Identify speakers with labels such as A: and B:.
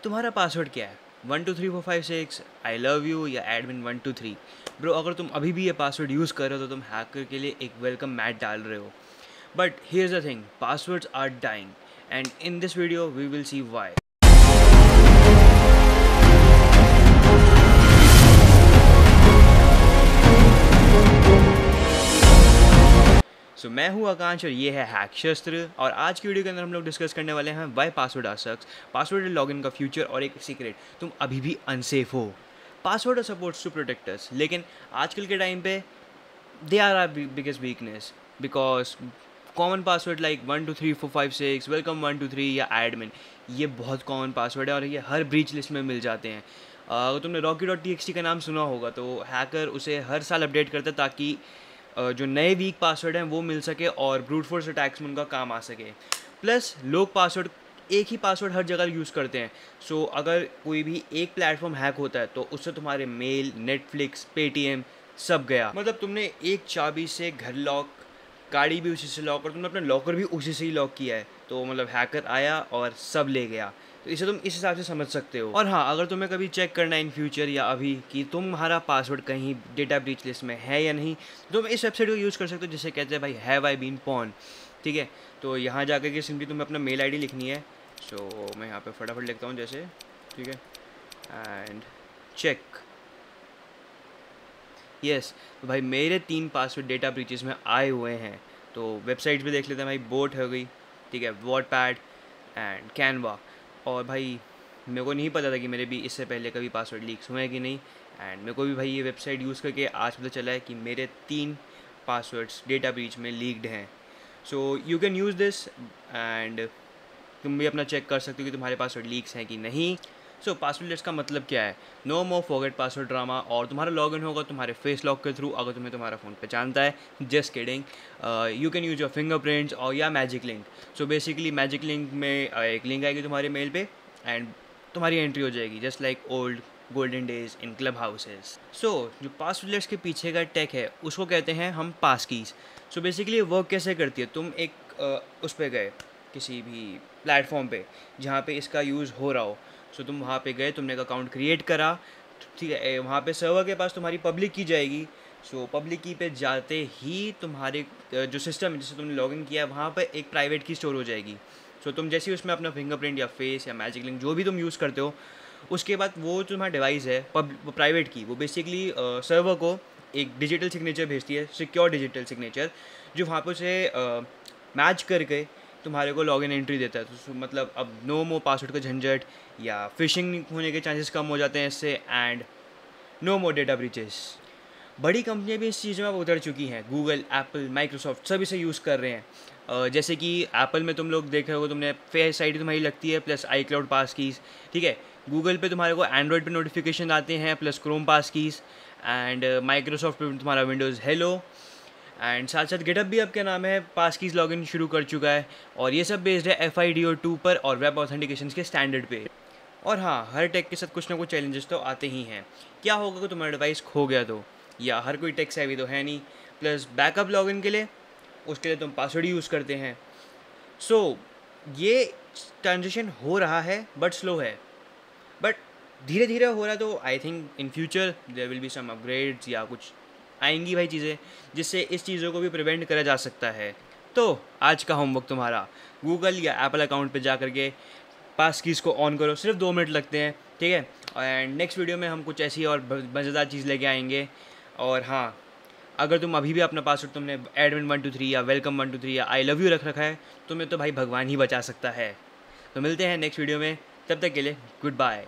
A: तुम्हारा पासवर्ड क्या है? 123456 आई लव यू या admin123? ब्रो, अगर तुम अभी भी ये पासवर्ड यूज़ कर रहे हो तो तुम हैकर के लिए एक वेलकम मैट डाल रहे हो. But here's the thing, passwords are dying, and in this video we will see why. So मैं हूँ आकांश और ये है हैक शस्त्र. और आज की वीडियो के अंदर हम लोग डिस्कस करने वाले हैं why password are sucks, password login का फ्यूचर और एक सीक्रेट तुम अभी भी अनसेफ हो. Password supports to protect us, लेकिन आजकल के टाइम पे they are are biggest weakness, because common password like 123456 welcome123 या एडमिन, ये बहुत कॉमन पासवर्ड है और ये हर ब्रीच लिस्ट में मिल जाते हैं. अगर तुमने rocky.txt का नाम सुना होगा तो हैकर उसे हर साल अपडेट करता है ताकि जो नए वीक पासवर्ड हैं वो मिल सके और ब्रूट फोर्स अटैक्स में उनका काम आ सके. प्लस लोग पासवर्ड एक ही पासवर्ड हर जगह यूज़ करते हैं. सो अगर कोई भी एक प्लेटफॉर्म हैक होता है तो उससे तुम्हारे मेल, नेटफ्लिक्स, पेटीएम सब गया. मतलब तुमने एक चाबी से घर लॉक, गाड़ी भी उसी से लॉक और तुमने अपना लॉकर भी उसी से ही लॉक किया है, तो मतलब हैकर आया और सब ले गया. तो इसे तुम इस हिसाब से समझ सकते हो. और हाँ, अगर तुम्हें कभी चेक करना है इन फ्यूचर या अभी कि तुम्हारा पासवर्ड कहीं डेटा ब्रीच लिस्ट में है या नहीं, तो तुम इस वेबसाइट को यूज़ कर सकते हो जिसे कहते हैं भाई हैव आई बीन पॉन. ठीक है, तो यहाँ जाकर के सिंपली तुम्हें अपना मेल आईडी लिखनी है. सो मैं यहाँ पे फटाफट लिखता हूँ जैसे, ठीक है, एंड चेक. यस, तो भाई मेरे 3 पासवर्ड डेटा ब्रीचेस में आए हुए हैं. तो वेबसाइट्स भी देख लेते हैं भाई, बोट हो गई, ठीक है, वॉटपैड एंड कैनवा. और भाई मेरे को नहीं पता था कि मेरे भी इससे पहले कभी पासवर्ड लीक्स हुए हैं कि नहीं, एंड मेरे को भी भाई ये वेबसाइट यूज़ करके आज पता चला है कि मेरे 3 पासवर्ड्स डेटा ब्रीच में लीक्ड हैं. So you can use this and तुम भी अपना चेक कर सकते हो कि तुम्हारे पासवर्ड लीक्स हैं कि नहीं. सो पासवर्ड लिस्ट का मतलब क्या है? नो मोर फॉरगेट पासवर्ड ड्रामा. और तुम्हारा लॉगिन होगा तुम्हारे फेस लॉक के थ्रू, अगर तुम्हें तुम्हारा फ़ोन पहचानता है. Just kidding. You can use your fingerprints और या magic link. So basically magic link में एक लिंक आएगी तुम्हारे मेल पे एंड तुम्हारी एंट्री हो जाएगी just like old golden days in club houses. So जो पासवर्ड लिस्ट के पीछे का टेक है उसको कहते हैं हम पास कीज़. सो बेसिकली वर्क कैसे करती है? तुम एक उस पर गए किसी भी प्लेटफॉर्म पे जहाँ पे इसका यूज़ हो रहा हो. सो तुम वहाँ पे गए, तुमने एक अकाउंट क्रिएट करा, ठीक है, वहाँ पे सर्वर के पास तुम्हारी पब्लिक की जाएगी. सो पब्लिक की पे जाते ही तुम्हारे जो सिस्टम है जिससे तुमने लॉगिन किया है वहाँ पे एक प्राइवेट की स्टोर हो जाएगी. सो तुम जैसे ही उसमें अपना फिंगरप्रिंट या फेस या मैजिक लिंक जो भी तुम यूज़ करते हो, उसके बाद वो जो तुम्हारा डिवाइस है प्राइवेट की, वो बेसिकली सर्वर को एक डिजिटल सिग्नेचर भेजती है, सिक्योर डिजिटल सिग्नेचर, जो वहाँ पर से मैच करके तुम्हारे को लॉगिन एंट्री देता है. तो मतलब अब नो मोर पासवर्ड का झंझट या फिशिंग होने के चांसेस कम हो जाते हैं इससे, and no more data breaches. बड़ी कंपनियां भी इस चीज़ में अब उतर चुकी हैं. गूगल, एप्पल, माइक्रोसॉफ्ट सब इसे यूज़ कर रहे हैं. जैसे कि एप्पल में तुम लोग देख रहे हो, तुमने फेस आईडी तुम्हारी लगती है प्लस आई क्लाउड पास कीज़. ठीक है, गूगल पे तुम्हारे को एंड्रॉयड पे नोटिफिकेशन आते हैं plus Chrome pass keys, and Microsoft पे तुम्हारा विंडोज़ हेलो, एंड साथ साथ गिटहब भी अब क्या नाम है पास कीज़ लॉगिन शुरू कर चुका है. और ये सब बेस्ड है FIDO2 पर और वेब ऑथेंटिकेशन के स्टैंडर्ड पे. और हाँ, हर टेक के साथ कुछ ना कुछ चैलेंजेस तो आते ही हैं. क्या होगा कि तुम्हारा डिवाइस खो गया तो, या हर कोई टेक सेवी तो है नहीं. प्लस बैकअप लॉगिन के लिए, उसके लिए तुम पासवर्ड यूज़ करते हैं. सो ये ट्रांजिशन हो रहा है बट स्लो है, बट धीरे धीरे हो रहा है. तो I think in future there will be some upgrades या कुछ आएंगी भाई चीज़ें जिससे इस चीज़ों को भी प्रिवेंट करा जा सकता है. तो आज का होमवर्क तुम्हारा, गूगल या एप्पल अकाउंट पे जा करके पास कीज़ को ऑन करो. सिर्फ 2 मिनट लगते हैं, ठीक है. एंड नेक्स्ट वीडियो में हम कुछ ऐसी और मज़ेदार चीज़ लेके आएंगे. और हाँ, अगर तुम अभी भी अपना पासवर्ड तुमने admin123 या welcome123 या आई लव यू रख रखा है, तुम्हें तो भाई भगवान ही बचा सकता है. तो मिलते हैं नेक्स्ट वीडियो में, तब तक के लिए गुड बाय.